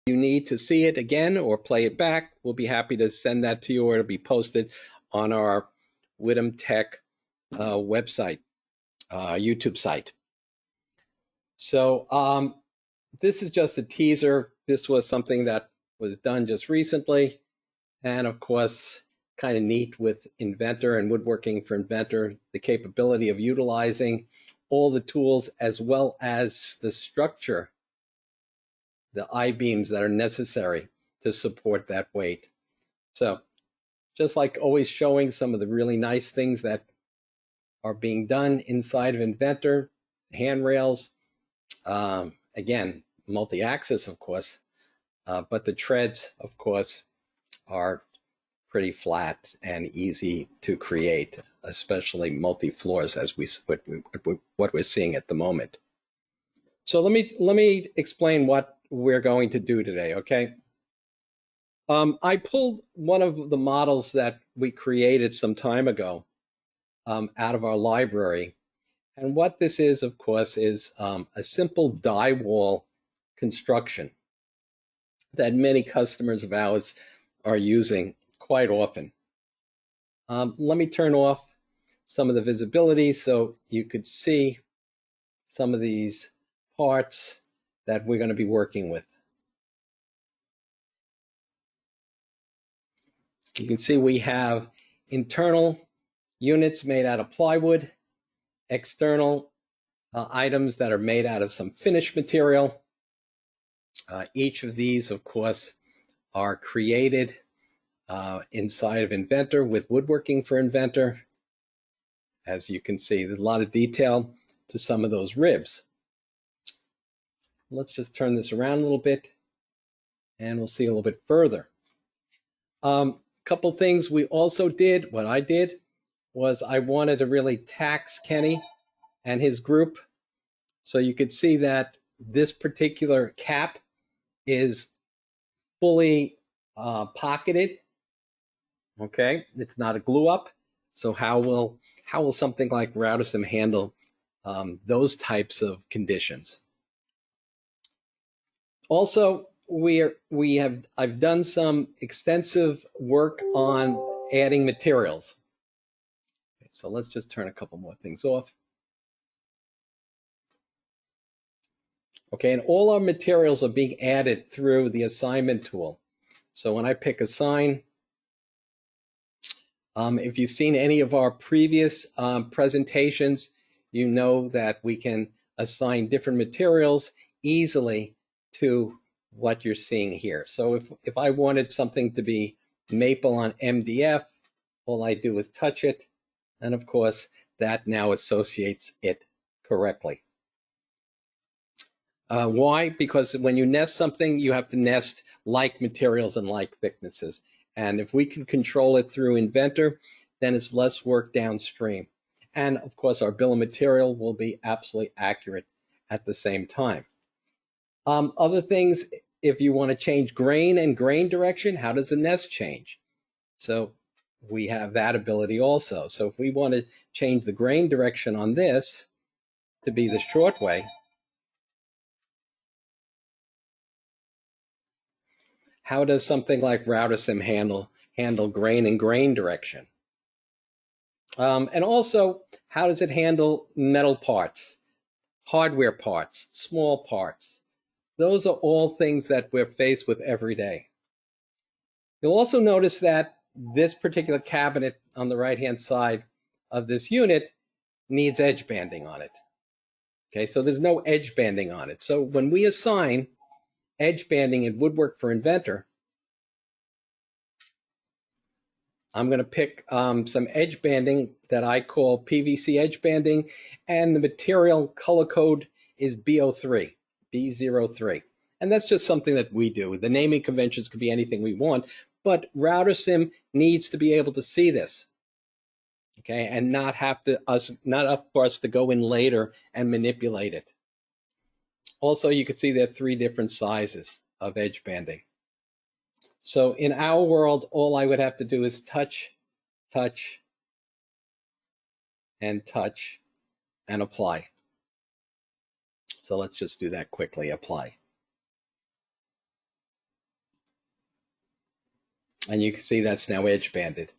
you need to see it again or play it back, we'll be happy to send that to you, or it'll be posted on our CIM-TECH website, YouTube site. So this is just a teaser. This was something that was done just recently. And of course, kind of neat with Inventor and woodworking for Inventor, the capability of utilizing all the tools as well as the structure, the I-beams that are necessary to support that weight. So just like always showing some of the really nice things that are being done inside of Inventor, handrails, again, multi-axis, of course, but the treads, of course, are pretty flat and easy to create, especially multi-floors, as what we're seeing at the moment. So let me explain what we're going to do today, okay? I pulled one of the models that we created some time ago out of our library. And what this is, of course, is a simple die wall construction that many customers of ours are using quite often. Let me turn off some of the visibility so you could see some of these parts that we're going to be working with. You can see we have internal units made out of plywood, external items that are made out of some finished material. Each of these, of course, are created inside of Inventor with woodworking for Inventor. As you can see, there's a lot of detail to some of those ribs. Let's just turn this around a little bit and we'll see a little bit further. Couple things we also did, what I did was I wanted to really tax Kenny and his group. So you could see that this particular cap is fully pocketed. Okay, it's not a glue up. So how will something like AutoCAD handle those types of conditions? Also, I've done some extensive work on adding materials. Okay, so let's just turn a couple more things off. Okay, and all our materials are being added through the assignment tool. So when I pick assign, if you've seen any of our previous presentations, you know that we can assign different materials easily to what you're seeing here. So if I wanted something to be maple on MDF, all I do is touch it, and of course that now associates it correctly. Why? Because when you nest something, you have to nest like materials and like thicknesses. And if we can control it through Inventor, then it's less work downstream. And of course, our bill of material will be absolutely accurate at the same time. Other things, if you want to change grain and grain direction, how does the nest change? So we have that ability also. So if we want to change the grain direction on this to be the short way, how does something like AutoCAD handle grain and grain direction? And also, how does it handle metal parts, hardware parts, small parts? Those are all things that we're faced with every day. You'll also notice that this particular cabinet on the right-hand side of this unit needs edge banding on it. Okay, so there's no edge banding on it. So when we assign edge banding in Woodwork for Inventor, I'm going to pick some edge banding that I call PVC edge banding, and the material color code is B03, B03. And that's just something that we do. The naming conventions could be anything we want, but AutoCAD needs to be able to see this, okay, and not for us to go in later and manipulate it. Also, you can see there are 3 different sizes of edge banding. So in our world, all I would have to do is touch, touch, and touch, and apply. So let's just do that quickly, apply. And you can see that's now edge banded.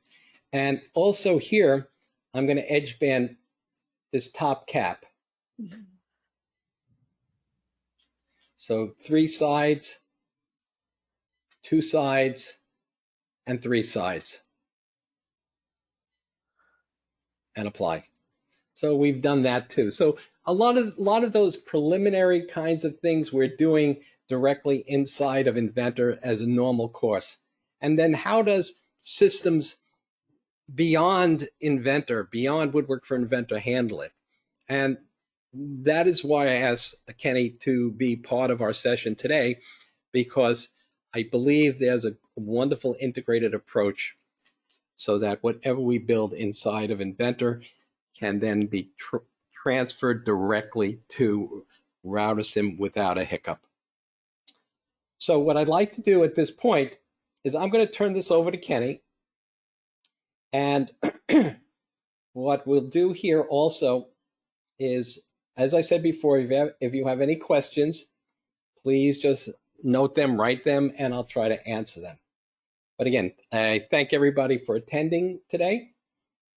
And also here, I'm going to edge band this top cap. So 3 sides, 2 sides, and 3 sides. And apply. So we've done that too. So a lot of those preliminary kinds of things we're doing directly inside of Inventor as a normal course. And then how does systems beyond Inventor, beyond Woodwork for Inventor, handle it? And that is why I asked Kenny to be part of our session today, because I believe there's a wonderful integrated approach so that whatever we build inside of Inventor can then be transferred directly to CIM without a hiccup. So what I'd like to do at this point is I'm going to turn this over to Kenny. And what we'll do here also is, as I said before, if you have any questions, please just note them, write them, and I'll try to answer them. But again, I thank everybody for attending today.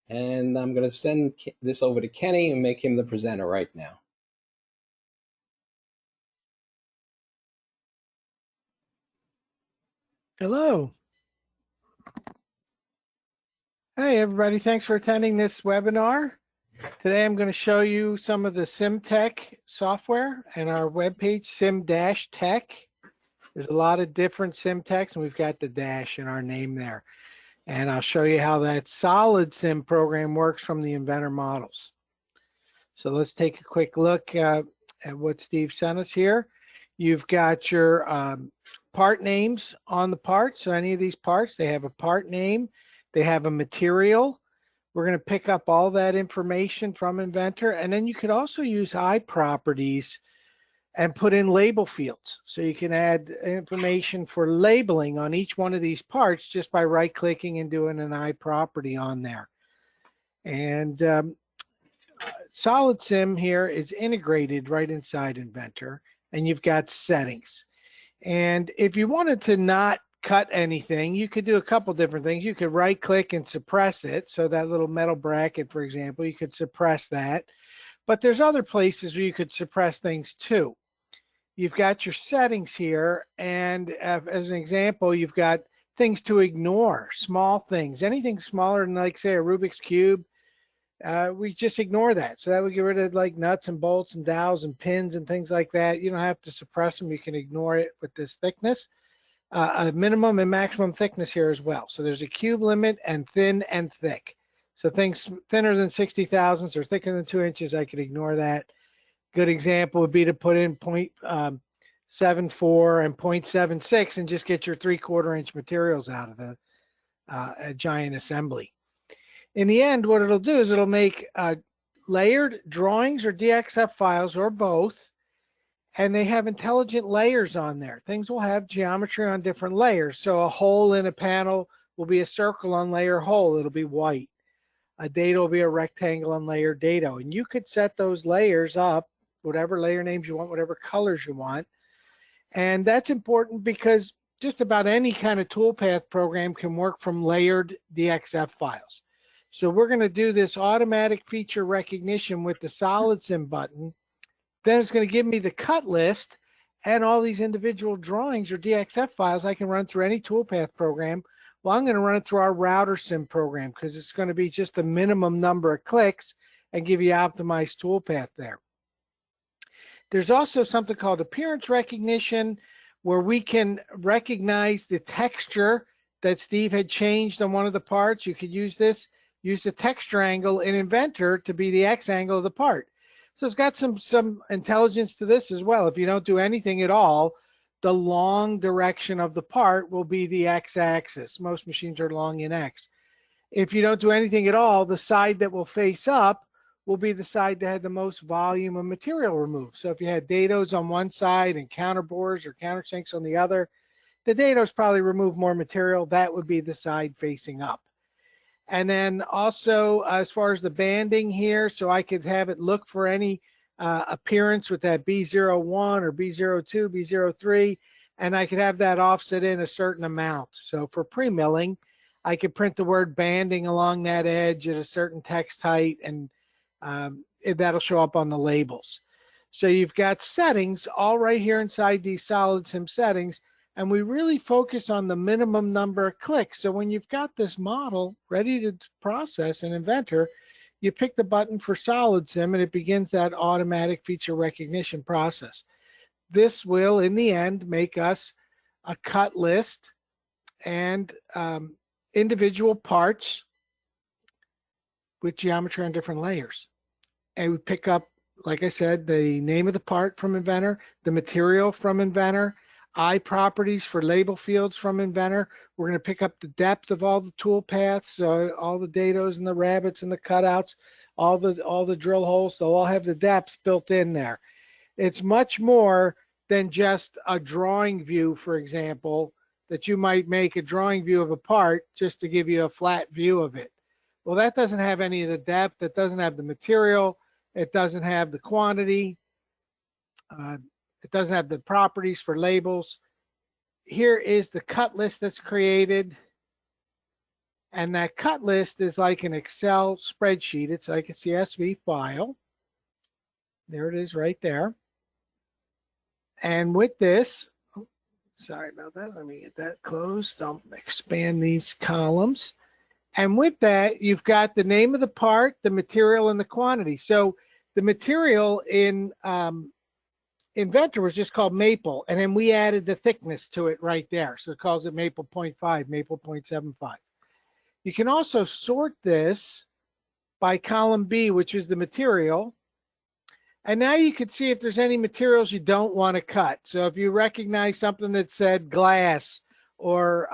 And I'm going to send this over to Kenny and make him the presenter right now. Hello. Hey, everybody. Thanks for attending this webinar. Today, I'm going to show you some of the CIM-TECH software and our webpage, CIM-TECH. There's a lot of different CIM-TECHs, and we've got the dash in our name there. And I'll show you how that Solid-CIM program works from the Inventor models. So let's take a quick look at what Steve sent us here. You've got your part names on the parts. So any of these parts, they have a part name, they have a material. We're going to pick up all that information from Inventor. And then you could also use iProperties and put in label fields. So you can add information for labeling on each one of these parts just by right-clicking and doing an iProperty on there. And Solid-CIM here is integrated right inside Inventor, and you've got settings. And if you wanted to not cut anything, you could do a couple different things. You could right-click and suppress it. So that little metal bracket, for example, you could suppress that. But there's other places where you could suppress things too. You've got your settings here, and as an example, you've got things to ignore, small things. Anything smaller than, like, say, a Rubik's Cube, we just ignore that. So that would get rid of, like, nuts and bolts and dowels and pins and things like that. You don't have to suppress them. You can ignore it with this thickness. A minimum and maximum thickness here as well. So there's a cube limit and thin and thick. So things thinner than 60 thousandths or thicker than 2 inches, I could ignore that. Good example would be to put in 0.74 and 0.76 and just get your 3/4 inch materials out of the a giant assembly. In the end, what it'll do is it'll make layered drawings or DXF files or both, and they have intelligent layers on there. Things will have geometry on different layers. So a hole in a panel will be a circle on layer hole. It'll be white. A dado will be a rectangle on layer dado. And you could set those layers up, whatever layer names you want, whatever colors you want. And that's important because just about any kind of toolpath program can work from layered DXF files. So we're going to do this automatic feature recognition with the Solid-CIM button. Then it's going to give me the cut list and all these individual drawings or DXF files I can run through any toolpath program. Well, I'm going to run it through our RouterSim program because it's going to be just a minimum number of clicks and give you optimized toolpath there. There's also something called appearance recognition, where we can recognize the texture that Steve had changed on one of the parts. You could use this, use the texture angle in Inventor to be the X angle of the part. So it's got some intelligence to this as well. If you don't do anything at all, the long direction of the part will be the X axis. Most machines are long in X. If you don't do anything at all, the side that will face up will be the side that had the most volume of material removed. So if you had dados on one side and counterbores or countersinks on the other, the dados probably remove more material. That would be the side facing up. And then also, as far as the banding here, so I could have it look for any appearance with that B01 or B02, B03, and I could have that offset in a certain amount. So for pre-milling, I could print the word banding along that edge at a certain text height, and that'll show up on the labels. So you've got settings all right here inside these Solid-CIM settings, and we really focus on the minimum number of clicks. So when you've got this model ready to process in Inventor, you pick the button for Solid-CIM and it begins that automatic feature recognition process. This will, in the end, make us a cut list and individual parts with geometry on different layers. And we pick up, like I said, the name of the part from Inventor, the material from Inventor, eye properties for label fields from Inventor. We're going to pick up the depth of all the tool paths, all the dados and the rabbets and the cutouts, all the drill holes. They'll all have the depth built in there. It's much more than just a drawing view, for example, that you might make a drawing view of a part just to give you a flat view of it. Well, that doesn't have any of the depth. It doesn't have the material. It doesn't have the quantity. It doesn't have the properties for labels. Here is the cut list that's created. And that cut list is like an Excel spreadsheet. It's like a CSV file. There it is right there. And with this, oh, sorry about that. Let me get that closed. I'll expand these columns. And with that, you've got the name of the part, the material, and the quantity. So the material in Inventor was just called maple, and then we added the thickness to it right there. So it calls it maple 0.5, maple 0.75. You can also sort this by column B, which is the material. And now you can see if there's any materials you don't want to cut. So if you recognize something that said glass or,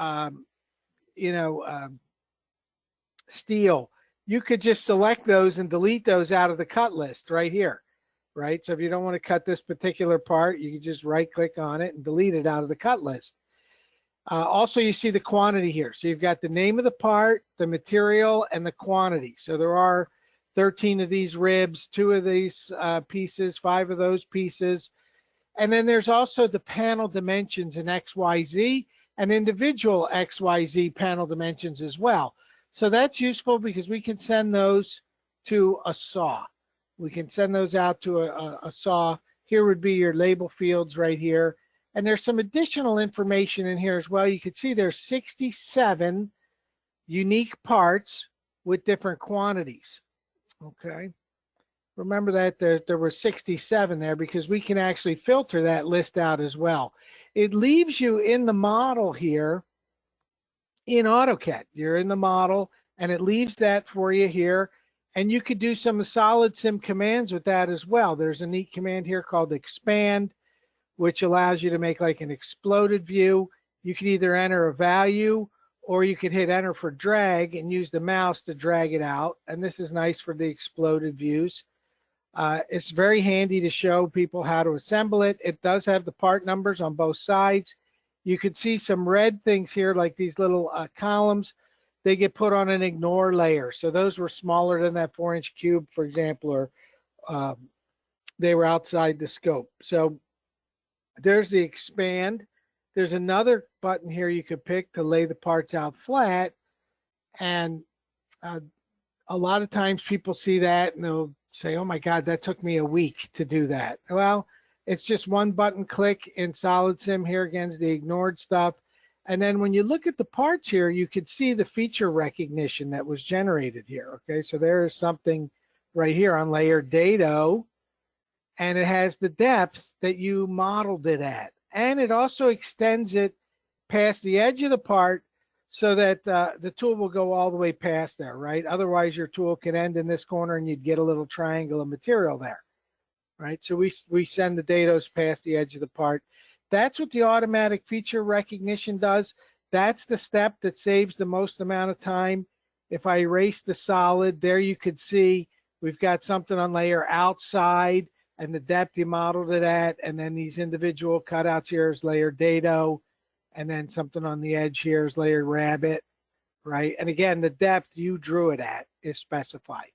steel, you could just select those and delete those out of the cut list right here, right? So if you don't want to cut this particular part, you can just right click on it and delete it out of the cut list. Also, you see the quantity here. So you've got the name of the part, the material, and the quantity. So there are 13 of these ribs, 2 of these pieces, 5 of those pieces. And then there's also the panel dimensions in XYZ and individual XYZ panel dimensions as well. So that's useful because we can send those to a saw. We can send those out to a saw. Here would be your label fields right here. And there's some additional information in here as well. You can see there's 67 unique parts with different quantities. Okay. Remember that there were 67 there because we can actually filter that list out as well. It leaves you in the model here in AutoCAD. You're in the model and it leaves that for you here. And you could do some Solid-CIM commands with that as well. There's a neat command here called expand, which allows you to make like an exploded view. You could either enter a value or you could hit enter for drag and use the mouse to drag it out. And this is nice for the exploded views. It's very handy to show people how to assemble it. It does have the part numbers on both sides. You can see some red things here, like these little columns. They get put on an ignore layer. So those were smaller than that 4-inch cube, for example, or they were outside the scope. So there's the expand. There's another button here you could pick to lay the parts out flat. And a lot of times people see that and they'll say, oh my God, that took me a week to do that. Well, it's just one button click in Solid-CIM. Here again is the ignored stuff. And then when you look at the parts here, you could see the feature recognition that was generated here. Okay, so there is something right here on layer dado, and it has the depth that you modeled it at. And it also extends it past the edge of the part so that the tool will go all the way past there, right? Otherwise, your tool could end in this corner and you'd get a little triangle of material there, right? So we send the dados past the edge of the part. That's what the automatic feature recognition does. That's the step that saves the most amount of time. If I erase the solid, there you could see we've got something on layer outside and the depth you modeled it at, and then these individual cutouts here is layer dado, and then something on the edge here is layer rabbit, right? And again, the depth you drew it at is specified,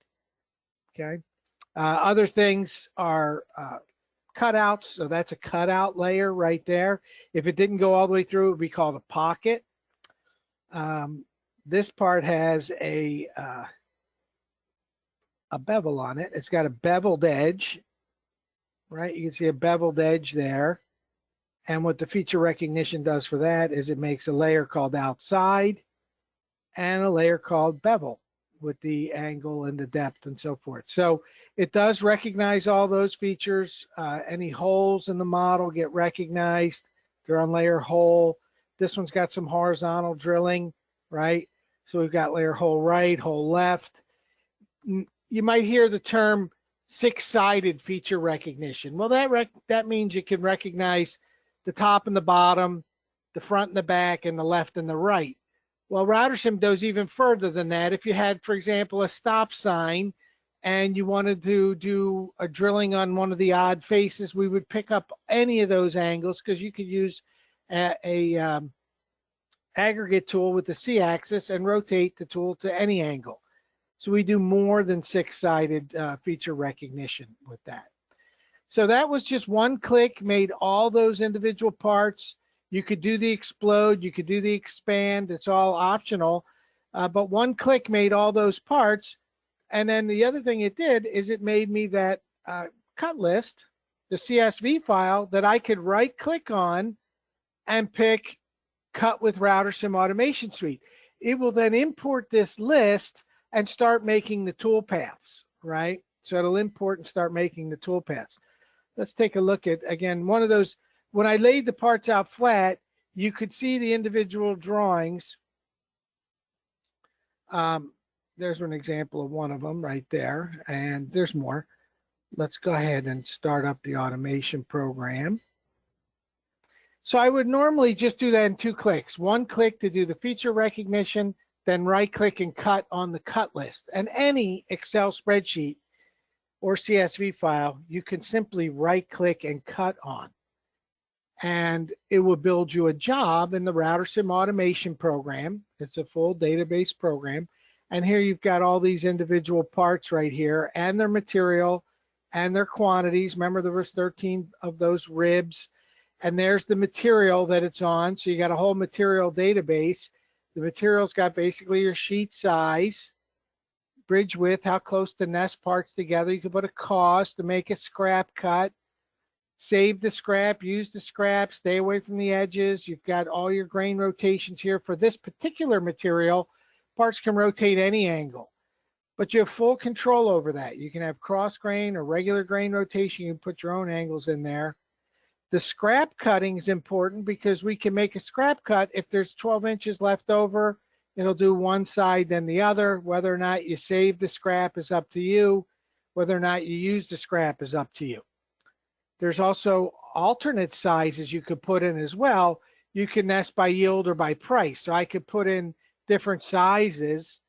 okay? Other things are cutouts. So that's a cutout layer right there. If it didn't go all the way through, it would be called a pocket. This part has a bevel on it. It's got a beveled edge, right? You can see a beveled edge there. And what the feature recognition does for that is it makes a layer called outside and a layer called bevel with the angle and the depth and so forth. So it does recognize all those features. Any holes in the model get recognized. They're on layer hole. This one's got some horizontal drilling, right? So we've got layer hole right, hole left. You might hear the term six-sided feature recognition. Well, that means you can recognize the top and the bottom, the front and the back, and the left and the right. Well, RouterSIM goes even further than that. If you had, for example, a stop sign and you wanted to do a drilling on one of the odd faces, we would pick up any of those angles because you could use a aggregate tool with the C-axis and rotate the tool to any angle. So we do more than six-sided feature recognition with that. So that was just one click, made all those individual parts. You could do the explode, you could do the expand, it's all optional. But one click made all those parts. And then the other thing it did is it made me that cut list, the CSV file that I could right click on and pick cut with RouterSIM Automation Suite. It will then import this list and start making the tool paths, right? So it'll import and start making the tool paths. Let's take a look at, again, one of those. When I laid the parts out flat, you could see the individual drawings. There's an example of one of them right there, and there's more. Let's go ahead and start up the automation program. So I would normally just do that in two clicks. One click to do the feature recognition, then right click and cut on the cut list. And any Excel spreadsheet or CSV file, you can simply right click and cut on. And it will build you a job in the RouterSIM automation program. It's a full database program. And here you've got all these individual parts right here and their material and their quantities. Remember, there was 13 of those ribs. And there's the material that it's on. So you got a whole material database. The material's got basically your sheet size, bridge width, how close to nest parts together. You can put a cost to make a scrap cut, save the scrap, use the scrap, stay away from the edges. You've got all your grain rotations here. For this particular material, parts can rotate any angle, but you have full control over that. You can have cross grain or regular grain rotation. You can put your own angles in there. The scrap cutting is important because we can make a scrap cut. If there's 12 inches left over, it'll do one side then the other. Whether or not you save the scrap is up to you. Whether or not you use the scrap is up to you. There's also alternate sizes you could put in as well. You can nest by yield or by price. So I could put in different sizes.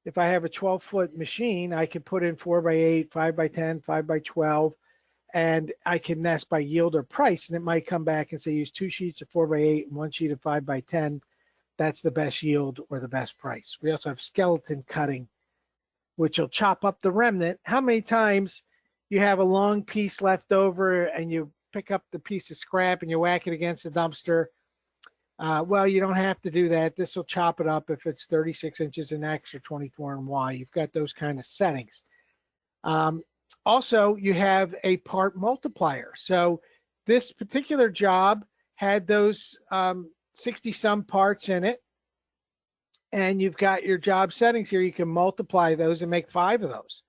If I have a 12-foot machine, I could put in 4x8, 5x10, 5x12. And I can nest by yield or price, and it might come back and say use 2 sheets of 4x8 and 1 sheet of 5x10. That's the best yield or the best price. We also have skeleton cutting, which will chop up the remnant. How many times you have a long piece left over and you pick up the piece of scrap and you whack it against the dumpster? Well, you don't have to do that. This will chop it up if it's 36 inches in X or 24 in Y. You've got those kind of settings. Also, you have a part multiplier. So this particular job had those 60-some parts in it. And you've got your job settings here. You can multiply those and make 5 of those.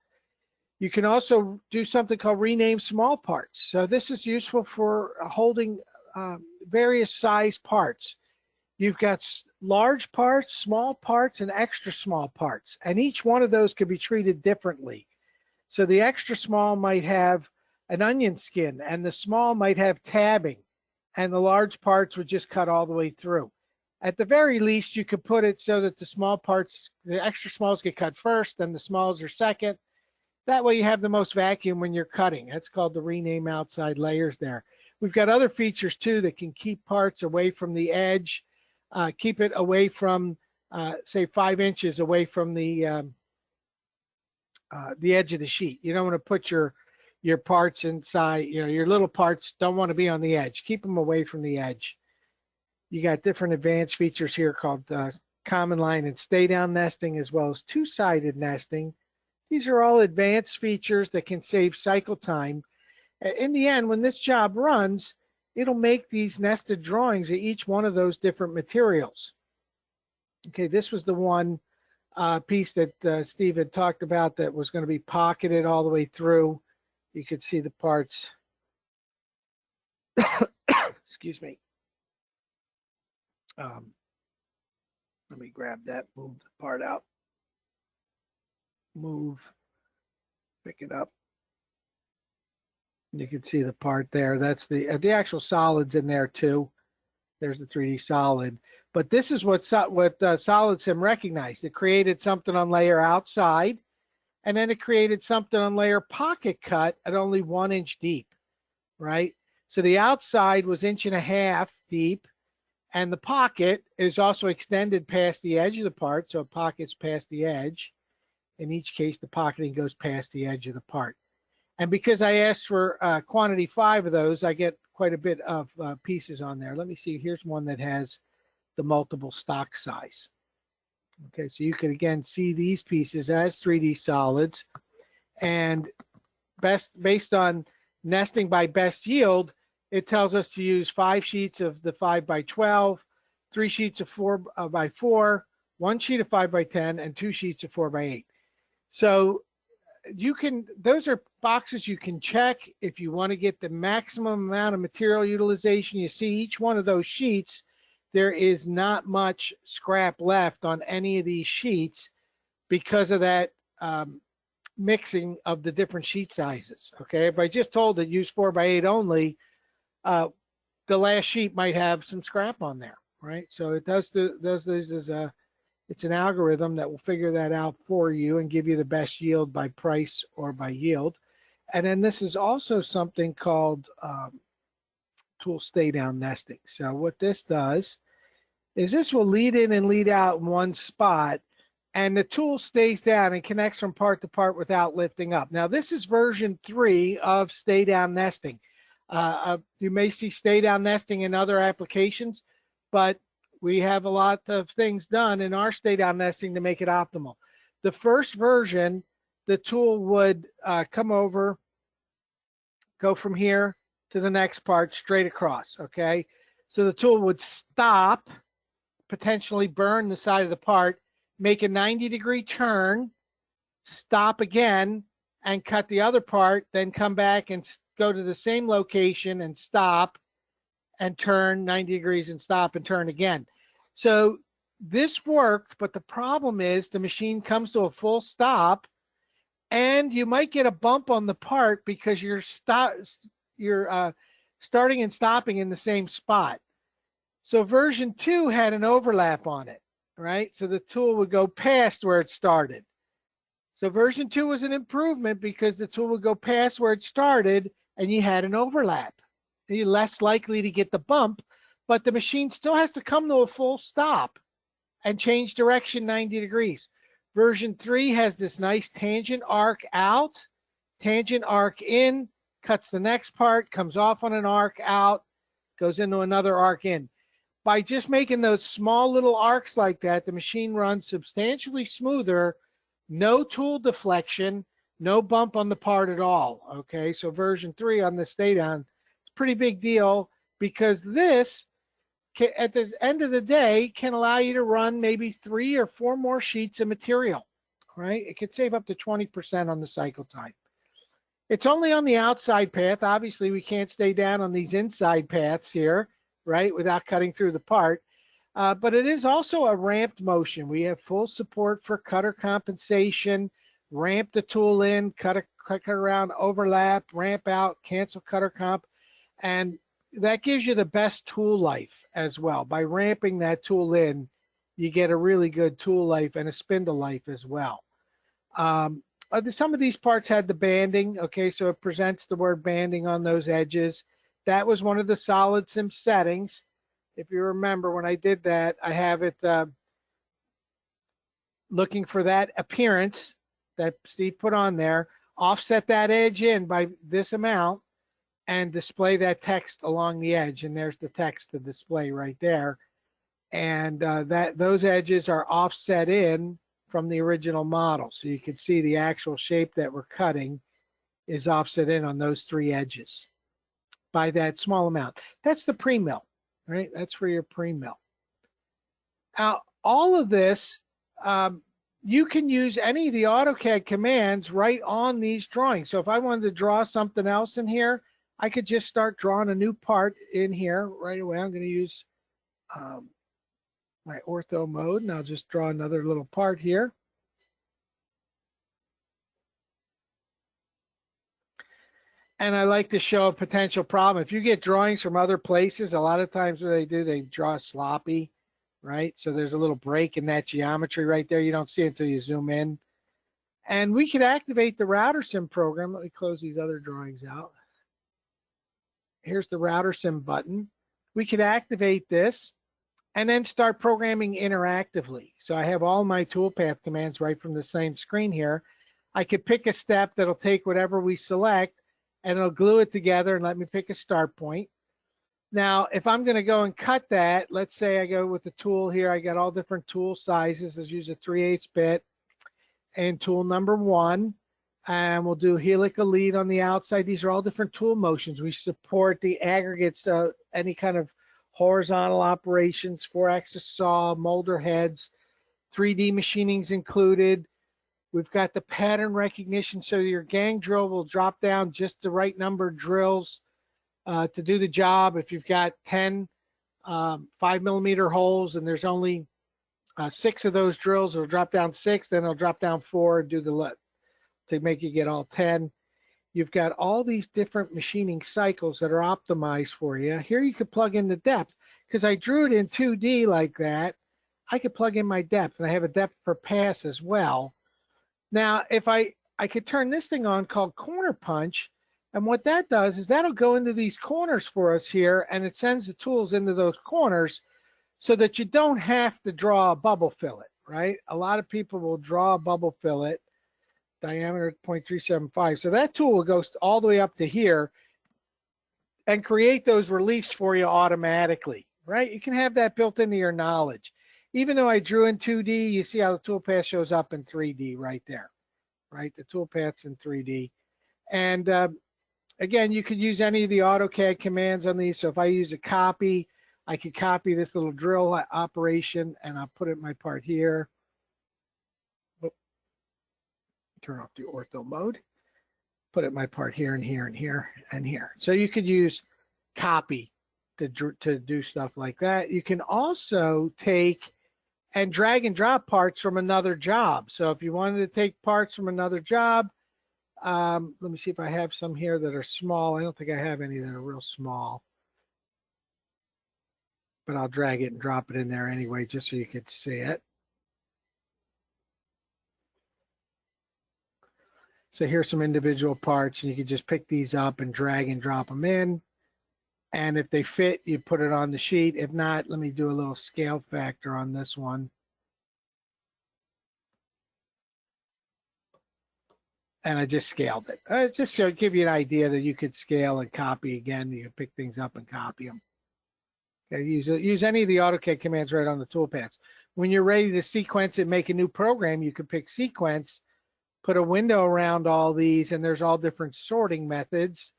You can also do something called rename small parts. So this is useful for holding various size parts. You've got large parts, small parts, and extra small parts. And each one of those could be treated differently. So the extra small might have an onion skin, and the small might have tabbing, and the large parts would just cut all the way through. At the very least, you could put it so that the small parts, the extra smalls get cut first, then the smalls are second. That way you have the most vacuum when you're cutting. That's called the rename outside layers there. We've got other features too that can keep parts away from the edge, keep it away from, say, 5 inches away from the edge of the sheet. You don't want to put your your parts inside, your little parts don't want to be on the edge. Keep them away from the edge. You got different advanced features here called common line and stay down nesting, as well as two-sided nesting. These are all advanced features that can save cycle time. In the end, when this job runs, it'll make these nested drawings of each one of those different materials. Okay, this was the one piece that Steve had talked about that was going to be pocketed all the way through. You could see the parts. Excuse me. Let me grab that, move the part out. Move, pick it up. You can see the part there. That's the actual solids in there too. There's the 3D solid. But this is what Solid-CIM recognized. It created something on layer outside, and then it created something on layer pocket cut at only 1 inch deep, right? So the outside was 1.5 inches deep, and the pocket is also extended past the edge of the part, so it pockets past the edge. In each case, the pocketing goes past the edge of the part. And because I asked for quantity 5 of those, I get quite a bit of pieces on there. Let me see. Here's one that has the multiple stock size. Okay, so you can again see these pieces as 3D solids. And based on nesting by best yield, it tells us to use 5 sheets of the 5x12, 3 sheets of 4x4, 1 sheet of 5x10, and 2 sheets of 4x8. So those are boxes you can check if you want to get the maximum amount of material utilization. You see each one of those sheets, there is not much scrap left on any of these sheets because of that mixing of the different sheet sizes. Okay, if I just told it use 4x8 only, the last sheet might have some scrap on there, right? So it does this as it's an algorithm that will figure that out for you and give you the best yield by price or by yield. And then this is also something called tool stay down nesting. So what this does is this will lead in and lead out in one spot, and the tool stays down and connects from part to part without lifting up. Now this is version 3 of stay down nesting. You may see stay down nesting in other applications, but we have a lot of things done in our stay down nesting to make it optimal. The first version, the tool would come over, go from here to the next part straight across, okay? So the tool would stop, potentially burn the side of the part, make a 90-degree turn, stop again, and cut the other part, then come back and go to the same location and stop and turn 90 degrees and stop and turn again. So this worked, but the problem is the machine comes to a full stop and you might get a bump on the part because you're starting and stopping in the same spot. So version 2 had an overlap on it, right? So the tool would go past where it started. So version 2 was an improvement because the tool would go past where it started and you had an overlap. You're less likely to get the bump, but the machine still has to come to a full stop and change direction 90 degrees. Version 3 has this nice tangent arc out, tangent arc in, cuts the next part, comes off on an arc out, goes into another arc in. By just making those small little arcs like that, the machine runs substantially smoother, no tool deflection, no bump on the part at all. Okay, so version 3 on the stay down, it's a pretty big deal because this, at the end of the day, can allow you to run maybe 3 or 4 more sheets of material, right? It could save up to 20% on the cycle time. It's only on the outside path. Obviously, we can't stay down on these inside paths here, right, without cutting through the part. But it is also a ramped motion. We have full support for cutter compensation, ramp the tool in, cut around, overlap, ramp out, cancel cutter comp, and that gives you the best tool life as well. By ramping that tool in, you get a really good tool life and a spindle life as well. Some of these parts had the banding, okay, so it presents the word banding on those edges. That was one of the Solid-CIM settings. If you remember when I did that, I have it looking for that appearance that Steve put on there. offset that edge in by this amount and display that text along the edge. And there's the text to display right there. And those edges are offset in from the original model. So you can see the actual shape that we're cutting is offset in on those 3 edges by that small amount. That's the pre-mill, right? That's for your pre-mill. Now, all of this, you can use any of the AutoCAD commands right on these drawings. So if I wanted to draw something else in here, I could just start drawing a new part in here right away. I'm going to use my ortho mode, and I'll just draw another little part here. And I like to show a potential problem. If you get drawings from other places, a lot of times what they draw sloppy, right? So there's a little break in that geometry right there. You don't see it until you zoom in. And we could activate the AutoCAD program. Let me close these other drawings out. Here's the AutoCAD button. We could activate this and then start programming interactively. So I have all my toolpath commands right from the same screen here. I could pick a step that'll take whatever we select and it'll glue it together and let me pick a start point. Now, if I'm going to go and cut that, let's say I go with the tool here. I got all different tool sizes. Let's use a 3/8 bit and tool number 1. And we'll do helical lead on the outside. These are all different tool motions. We support the aggregates, any kind of horizontal operations, 4-axis saw, molder heads, 3D machining's included. We've got the pattern recognition, so your gang drill will drop down just the right number of drills to do the job. If you've got 10 5mm holes and there's only 6 of those drills, it'll drop down 6, then it'll drop down 4 and do the to make you get all 10. You've got all these different machining cycles that are optimized for you. Here you could plug in the depth. Because I drew it in 2D like that, I could plug in my depth, and I have a depth per pass as well. Now, if I could turn this thing on called Corner Punch, and what that does is that'll go into these corners for us here, and it sends the tools into those corners so that you don't have to draw a bubble fillet, right? A lot of people will draw a bubble fillet, diameter 0.375. So that tool will go all the way up to here and create those reliefs for you automatically, right? You can have that built into your knowledge. Even though I drew in 2D, you see how the toolpath shows up in 3D right there, right? The toolpath's in 3D. And again, you could use any of the AutoCAD commands on these. So if I use a copy, I could copy this little drill operation and I'll put it in my part here. Turn off the ortho mode. Put it in my part here and here and here and here. So you could use copy to do stuff like that. You can also take and drag and drop parts from another job. So if you wanted to take parts from another job, let me see if I have some here that are small. I don't think I have any that are real small, but I'll drag it and drop it in there anyway, just so you could see it. So here's some individual parts, and you can just pick these up and drag and drop them in. And if they fit, you put it on the sheet. If not, let me do a little scale factor on this one. And I just scaled it. Just to give you an idea that you could scale and copy again. You can pick things up and copy them. Okay, use any of the AutoCAD commands right on the toolpaths. When you're ready to sequence and make a new program, you can pick sequence, put a window around all these, and there's all different sorting methods.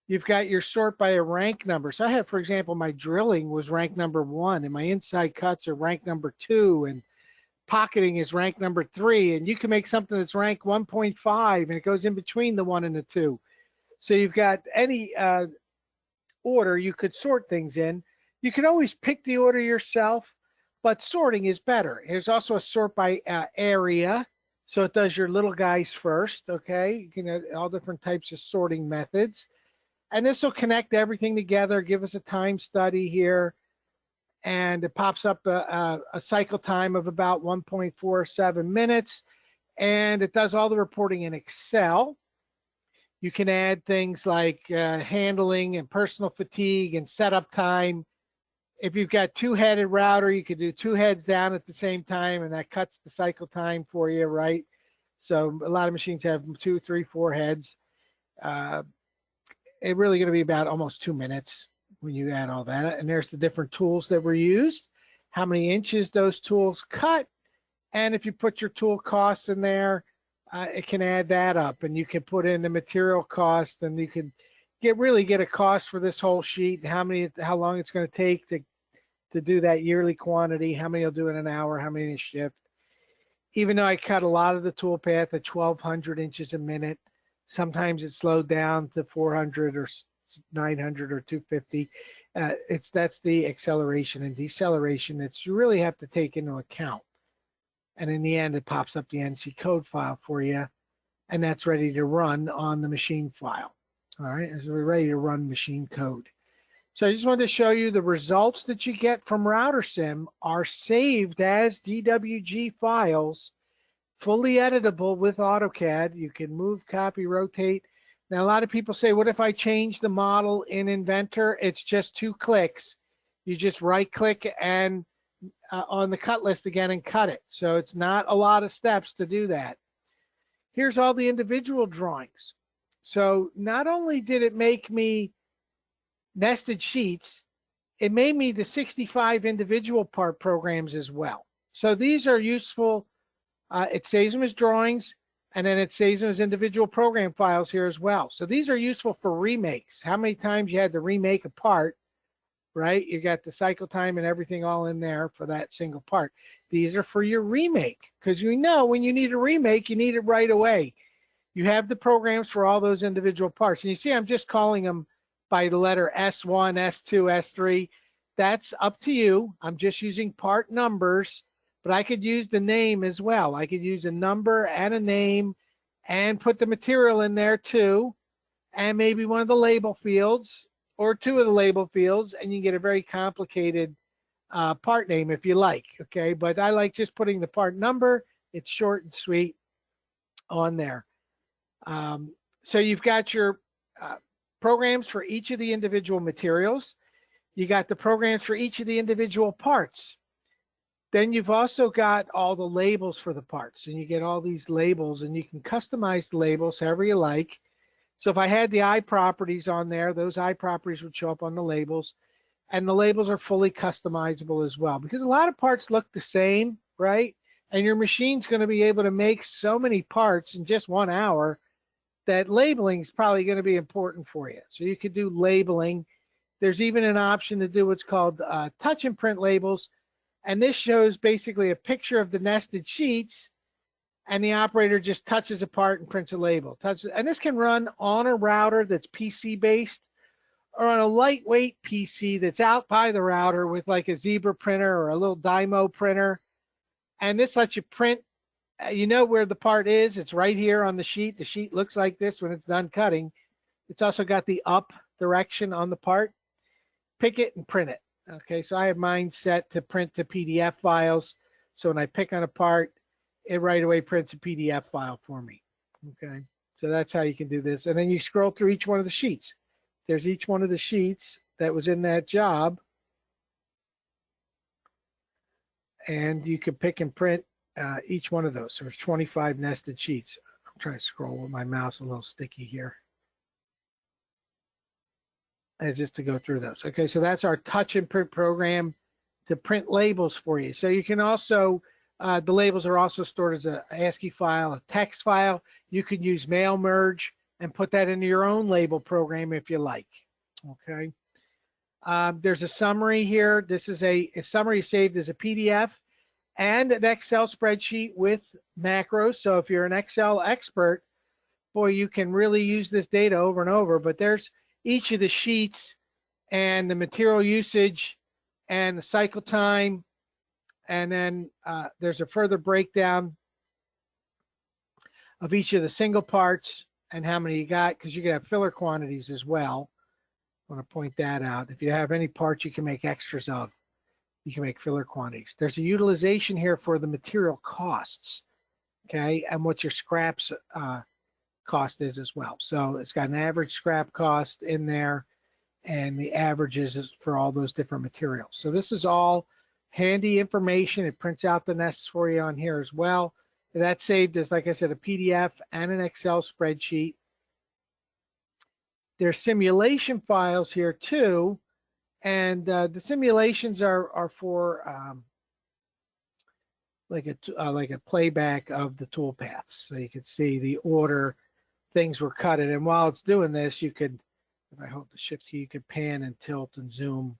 You've got your sort by a rank number. So I have, for example, my drilling was rank number 1, and my inside cuts are rank number 2, and pocketing is rank number 3, and you can make something that's rank 1.5, and it goes in between the 1 and the 2. So you've got any order you could sort things in. You can always pick the order yourself, but sorting is better. There's also a sort by area. So it does your little guys first, okay? You can have all different types of sorting methods. And this will connect everything together, give us a time study here. And it pops up a cycle time of about 1.47 minutes. And it does all the reporting in Excel. You can add things like handling and personal fatigue and setup time. If you've got 2-headed router, you could do 2 heads down at the same time, and that cuts the cycle time for you, right? So a lot of machines have 2, 3, 4 heads. It's really going to be about almost 2 minutes when you add all that. And there's the different tools that were used, how many inches those tools cut, and if you put your tool costs in there, it can add that up, and you can put in the material cost, and you can really get a cost for this whole sheet, and how long it's going to take to do that yearly quantity, how many you'll do in an hour, how many in a shift. Even though I cut a lot of the tool path at 1,200 inches a minute, sometimes it's slowed down to 400 or 900 or 250. That's the acceleration and deceleration that you really have to take into account. And in the end, it pops up the NC code file for you, and that's ready to run on the machine file. All right, so we're ready to run machine code. So I just wanted to show you the results that you get from RouterSIM are saved as DWG files, fully editable with AutoCAD. You can move, copy, rotate. Now, a lot of people say, what if I change the model in Inventor? It's just 2 clicks. You just right-click and on the cut list again and cut it. So it's not a lot of steps to do that. Here's all the individual drawings. So not only did it make me nested sheets, it made me the 65 individual part programs as well. So these are useful. It saves them as drawings, and then it saves them as individual program files here as well. So these are useful for remakes. How many times you had to remake a part, right? You got the cycle time and everything all in there for that single part. These are for your remake, because you know when you need a remake, you need it right away. You have the programs for all those individual parts. And you see I'm just calling them by the letter S1, S2, S3. That's up to you. I'm just using part numbers, but I could use the name as well. I could use a number and a name and put the material in there too, and maybe one of the label fields or 2 of the label fields, and you get a very complicated part name if you like, okay? But I like just putting the part number. It's short and sweet on there. So you've got your programs for each of the individual materials. You got the programs for each of the individual parts. Then you've also got all the labels for the parts, and you get all these labels, and you can customize the labels however you like. So if I had the eye properties on there, those eye properties would show up on the labels, and the labels are fully customizable as well, because a lot of parts look the same, right? And your machine's going to be able to make so many parts in just 1 hour that labeling is probably going to be important for you. So you could do labeling. There's even an option to do what's called touch and print labels. And this shows basically a picture of the nested sheets, and the operator just touches a part and prints a label. And this can run on a router that's PC based, or on a lightweight PC that's out by the router with like a Zebra printer or a little Dymo printer. And this lets you print. You know where the part is. It's right here on the sheet. The sheet looks like this when it's done cutting. It's also got the up direction on the part. Pick it and print it. Okay, so I have mine set to print to PDF files. So when I pick on a part, it right away prints a PDF file for me. Okay, so that's how you can do this. And then you scroll through each one of the sheets. There's each one of the sheets that was in that job. And you can pick and print each one of those. So there's 25 nested sheets. I'm trying to scroll with my mouse, a little sticky here. And just to go through those. Okay, so that's our touch and print program to print labels for you. So you can also, the labels are also stored as a ASCII file, a text file. You can use mail merge and put that into your own label program if you like. Okay. There's a summary here. This is a summary saved as a PDF and an Excel spreadsheet with macros. So if you're an Excel expert, boy, you can really use this data over and over. But there's each of the sheets and the material usage and the cycle time. And then there's a further breakdown of each of the single parts and how many you got, because you can have filler quantities as well. I want to point that out. If you have any parts you can make extras of, you can make filler quantities. There's a utilization here for the material costs, okay, and what your scraps cost is as well. So it's got an average scrap cost in there, and the averages is for all those different materials. So this is all handy information. It prints out the nests for you on here as well. That's saved as, like I said, a PDF and an Excel spreadsheet. There's simulation files here too, and the simulations are for like a playback of the tool paths, so you can see the order things were cut in. And while it's doing this, you could, if I hold the shift key, you could pan and tilt and zoom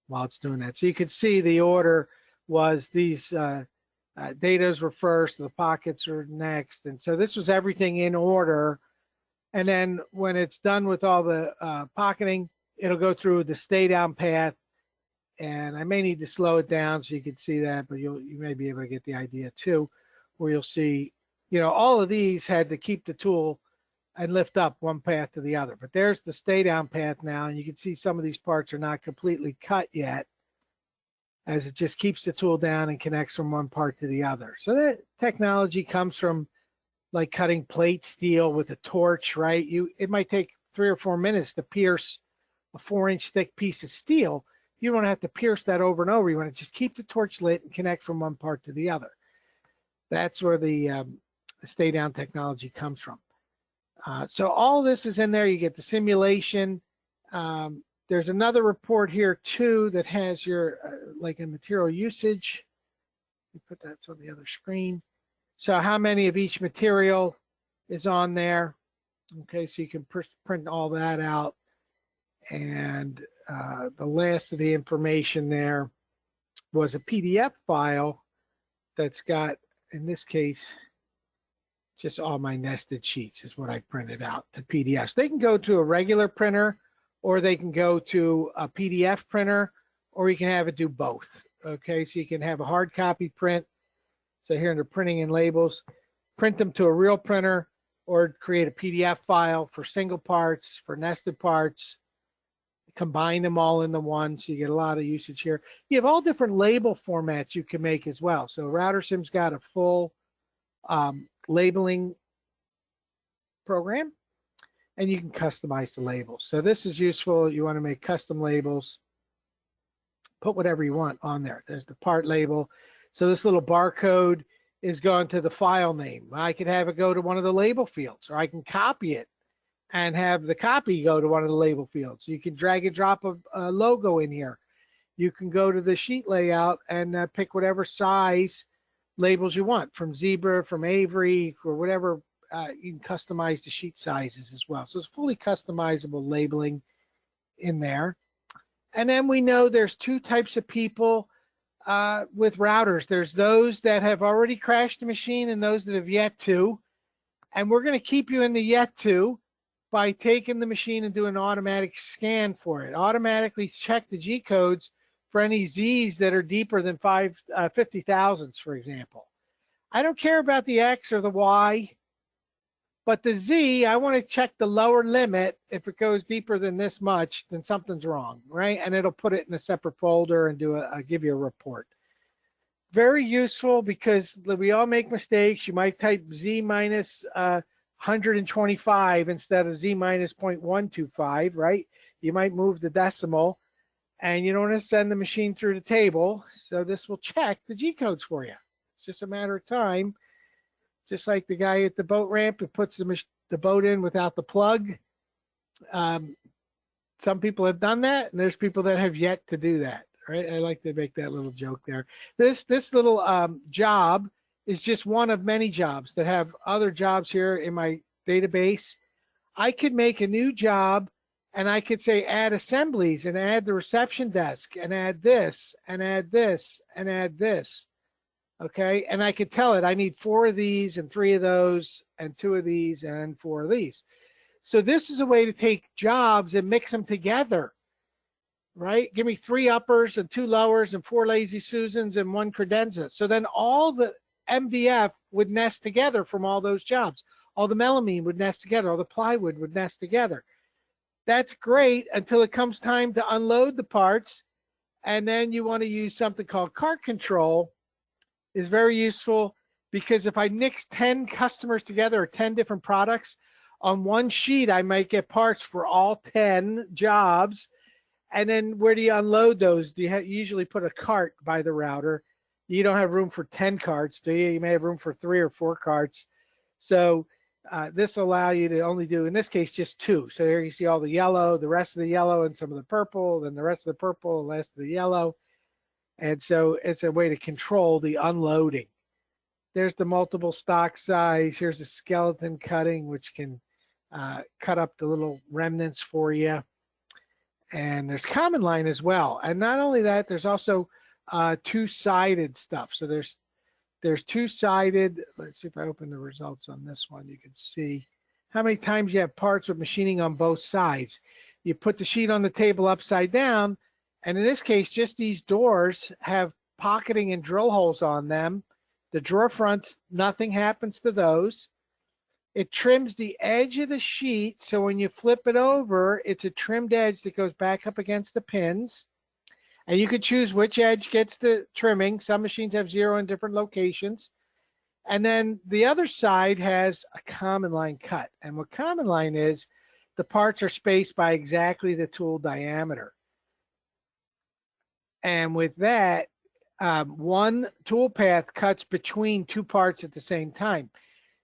while it's doing that. So you could see the order was these datas were first, the pockets were next, and so this was everything in order. And then when it's done with all the pocketing, it'll go through the stay down path. And I may need to slow it down so you can see that, but you may be able to get the idea too, where you'll see, you know, all of these had to keep the tool and lift up one path to the other. But there's the stay down path now, and you can see some of these parts are not completely cut yet, as it just keeps the tool down and connects from one part to the other. So that technology comes from like cutting plate steel with a torch, right? It might take 3 or 4 minutes to pierce a 4-inch thick piece of steel. You don't have to pierce that over and over. You want to just keep the torch lit and connect from one part to the other. That's where the stay down technology comes from. So all this is in there. You get the simulation. There's another report here too that has your like a material usage. You put that on the other screen. So how many of each material is on there? Okay, so you can print all that out. And the last of the information there was a PDF file that's got, in this case, just all my nested sheets is what I printed out to PDFs. They can go to a regular printer, or they can go to a PDF printer, or you can have it do both. Okay, so you can have a hard copy print. So here under printing and labels, print them to a real printer, or create a PDF file for single parts, for nested parts, combine them all into one, so you get a lot of usage here. You have all different label formats you can make as well. So RouterSim's got a full labeling program, and you can customize the labels. So this is useful. You want to make custom labels, put whatever you want on there. There's the part label. So this little barcode is going to the file name. I could have it go to one of the label fields, or I can copy it and have the copy go to one of the label fields. You can drag and drop a logo in here. You can go to the sheet layout and pick whatever size labels you want, from zebra, from Avery, or whatever. You can customize the sheet sizes as well. So it's fully customizable labeling in there. And then we know there's 2 types of people with routers. There's those that have already crashed the machine and those that have yet to. And we're going to keep you in the yet to by taking the machine and doing an automatic scan for it. Automatically check the G codes for any Z's that are deeper than 50 thousandths, for example. I don't care about the X or the Y, but the Z, I want to check the lower limit. If it goes deeper than this much, then something's wrong, right? And it'll put it in a separate folder and give you a report. Very useful, because we all make mistakes. You might type Z minus 125 instead of Z minus 0.125, right? You might move the decimal, and you don't want to send the machine through the table. So this will check the G codes for you. It's just a matter of time. Just like the guy at the boat ramp who puts the boat in without the plug. Some people have done that, and there's people that have yet to do that, right? I like to make that little joke there. This little job is just one of many jobs that have other jobs here in my database. I could make a new job, and I could say add assemblies and add the reception desk and add this and add this and add this. Okay, and I could tell it I need 4 of these and 3 of those and 2 of these and 4 of these. So this is a way to take jobs and mix them together, right? Give me 3 uppers and 2 lowers and 4 lazy Susans and 1 credenza. So then all the MDF would nest together from all those jobs. All the melamine would nest together. All the plywood would nest together. That's great until it comes time to unload the parts, and then you want to use something called cart control. Is very useful, because if I mix 10 customers together or 10 different products on one sheet, I might get parts for all 10 jobs. And then where do you unload those? You usually put a cart by the router, you don't have room for 10 carts, do you? You may have room for 3 or 4 carts. So this will allow you to only do, in this case, just 2. So here you see all the yellow, the rest of the yellow, and some of the purple, then the rest of the purple, the rest of the yellow. And so it's a way to control the unloading. There's the multiple stock size. Here's a skeleton cutting, which can cut up the little remnants for you. And there's common line as well. And not only that, there's also two-sided stuff. So there's two-sided. Let's see if I open the results on this one. You can see how many times you have parts with machining on both sides. You put the sheet on the table upside down, and in this case, just these doors have pocketing and drill holes on them. The drawer fronts, nothing happens to those. It trims the edge of the sheet, so when you flip it over, it's a trimmed edge that goes back up against the pins. And you can choose which edge gets the trimming. Some machines have 0 in different locations. And then the other side has a common line cut. And what common line is, the parts are spaced by exactly the tool diameter. And with that, one tool path cuts between 2 parts at the same time.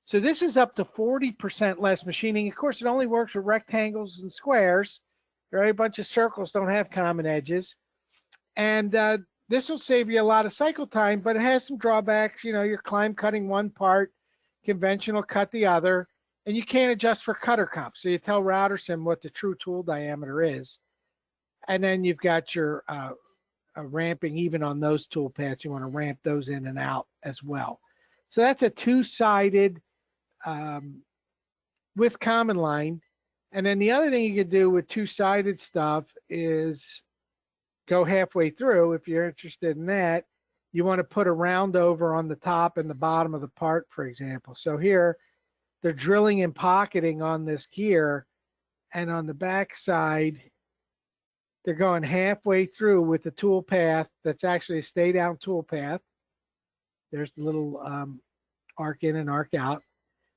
So this is up to 40% less machining. Of course, it only works with rectangles and squares. Right? A bunch of circles don't have common edges. And this will save you a lot of cycle time, but it has some drawbacks. You know, you're climb cutting one part, conventional cut the other, and you can't adjust for cutter comp. So you tell AutoCAD what the true tool diameter is. And then you've got your ramping even on those tool paths. You want to ramp those in and out as well. So that's a two-sided with common line. And then the other thing you could do with two-sided stuff is go halfway through. If you're interested in that, you want to put a round over on the top and the bottom of the part, for example. So here, they're drilling and pocketing on this gear, and on the back side, they're going halfway through with the tool path that's actually a stay down tool path. There's the little arc in and arc out.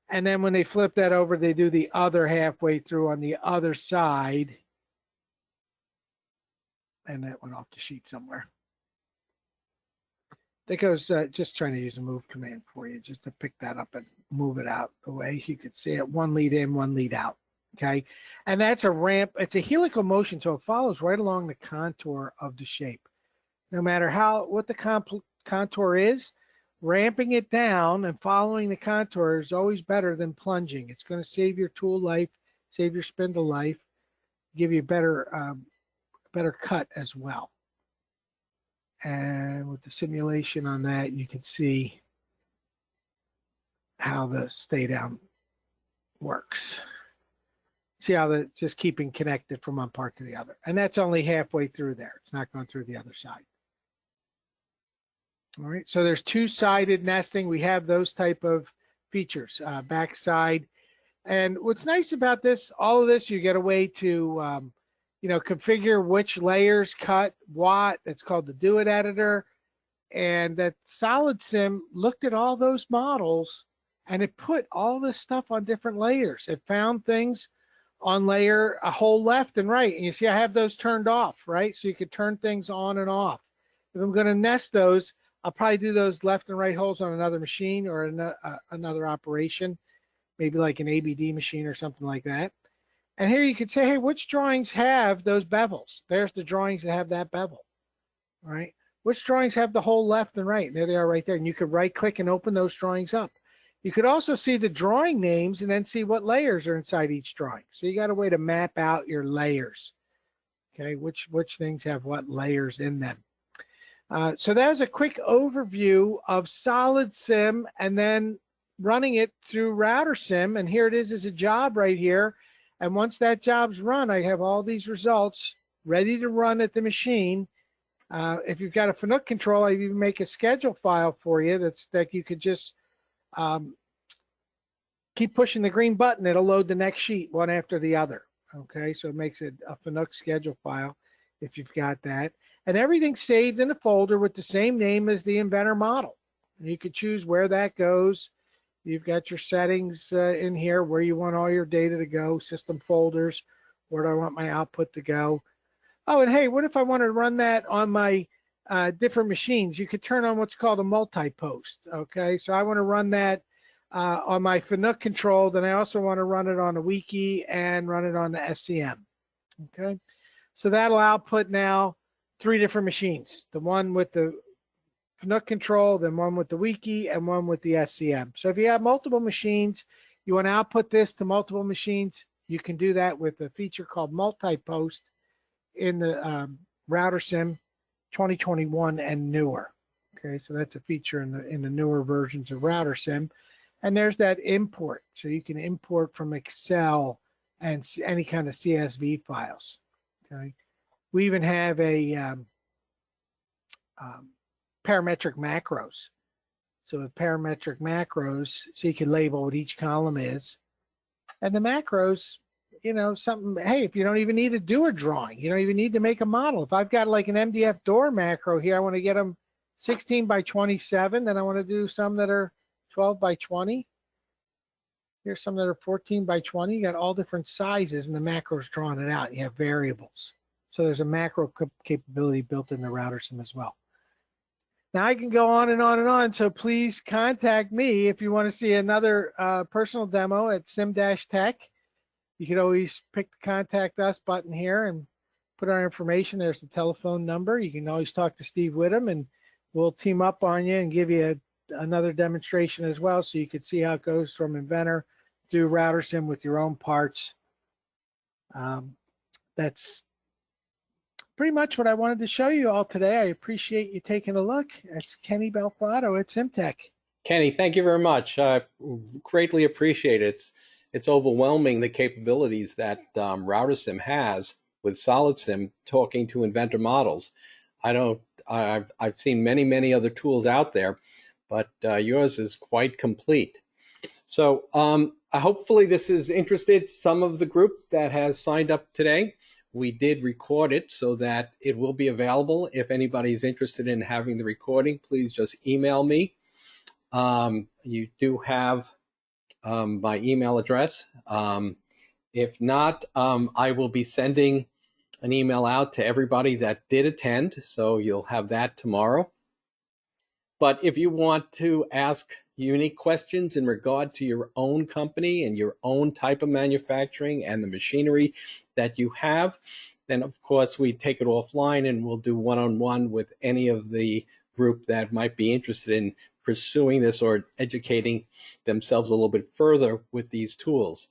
And then when they flip that over, they do the other halfway through on the other side. And that went off the sheet somewhere. That goes, just trying to use a move command for you, just to pick that up and move it out the way. You could see it, one lead in, one lead out. Okay. And that's a ramp. It's a helical motion, so it follows right along the contour of the shape. No matter what the contour is, ramping it down and following the contour is always better than plunging. It's going to save your tool life, save your spindle life, give you better cut as well. And with the simulation on that, you can see how the stay down works. See how the just keeping connected from one part to the other. And that's only halfway through there. It's not going through the other side. All right, so there's two-sided nesting. We have those type of features, backside. And what's nice about this, all of this, you get a way to, you know, configure which layers cut what. It's called the Do It editor. And that Solid-CIM looked at all those models, and it put all this stuff on different layers. It found things on layer a whole left and right. And you see I have those turned off, right? So you could turn things on and off. If I'm going to nest those, I'll probably do those left and right holes on another machine or another operation, maybe like an ABD machine or something like that. And here you could say, hey, which drawings have those bevels? There's the drawings that have that bevel, right? Which drawings have the whole left and right? And there they are right there. And you could right click and open those drawings up. You could also see the drawing names and then see what layers are inside each drawing. So you got a way to map out your layers. Okay, which things have what layers in them. So that was a quick overview of Solid-CIM and then running it through AutoCAD. And here it is as a job right here. And once that job's run, I have all these results ready to run at the machine. If you've got a Fanuc control, I even make a schedule file for you that you could just keep pushing the green button. It'll load the next sheet one after the other. Okay, so it makes it a Fanuc schedule file if you've got that. And everything's saved in a folder with the same name as the Inventor model. And you could choose where that goes. You've got your settings in here where you want all your data to go, system folders, where do I want my output to go. Oh, and hey, what if I want to run that on my different machines, you could turn on what's called a multi-post. Okay, so I want to run that on my Fanuc control, then I also want to run it on a wiki and run it on the SCM. Okay, so that'll output now 3 different machines, the one with the Fanuc control, then one with the wiki, and one with the SCM. So if you have multiple machines, you want to output this to multiple machines, you can do that with a feature called multi-post in the RouterSIM 2021 and newer. Okay, so that's a feature in the newer versions of RouterSIM. And there's that import, so you can import from Excel and any kind of CSV files. Okay, we even have a parametric macros. So with parametric macros, so you can label what each column is, and the macros, you know, something. Hey, if you don't even need to do a drawing, you don't even need to make a model. If I've got like an MDF door macro here, I want to get them 16 by 27, then I want to do some that are 12 by 20. Here's some that are 14 by 20. You got all different sizes, and the macro's drawing it out. You have variables. So there's a macro capability built in the RouterSIM as well. Now I can go on and on and on, so please contact me if you want to see another personal demo at CIM-TECH. You can always pick the Contact Us button here and put our information. There's the telephone number. You can always talk to Steve Whittam, and we'll team up on you and give you another demonstration as well, so you can see how it goes from Inventor through RouterSIM with your own parts. That's pretty much what I wanted to show you all today. I appreciate you taking a look. It's Kenny Belflotto at CIM-TECH. Kenny, thank you very much. I greatly appreciate it. It's overwhelming, the capabilities that RouterSIM has with Solid-CIM talking to Inventor models. I've seen many other tools out there, but yours is quite complete. So hopefully this has interested some of the group that has signed up today. We did record it so that it will be available. If anybody's interested in having the recording, please just email me. You do have my email address. If not, I will be sending an email out to everybody that did attend, so you'll have that tomorrow. But if you want to ask unique questions in regard to your own company and your own type of manufacturing and the machinery that you have, then of course we take it offline and we'll do one-on-one with any of the group that might be interested in pursuing this or educating themselves a little bit further with these tools.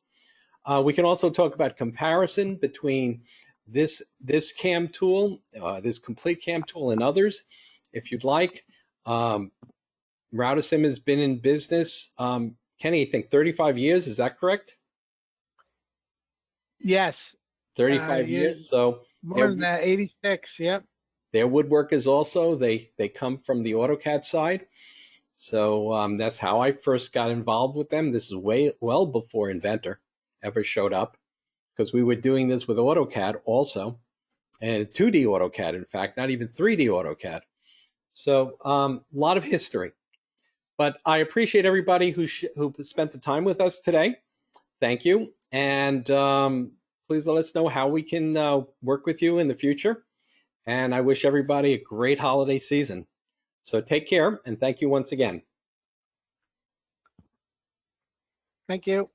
We can also talk about comparison between this CAM tool, this complete CAM tool, and others, if you'd like. RouterSIM has been in business, Kenny, I think 35 years, is that correct? Yes. 35 years, so. More than that, 86, yep. Their Woodwork is also, they come from the AutoCAD side. So that's how I first got involved with them. This is well before Inventor ever showed up, because we were doing this with AutoCAD also, and 2D AutoCAD, in fact, not even 3D AutoCAD. So a lot of history. But I appreciate everybody who spent the time with us today. Thank you. And please let us know how we can work with you in the future. And I wish everybody a great holiday season. So take care, and thank you once again. Thank you.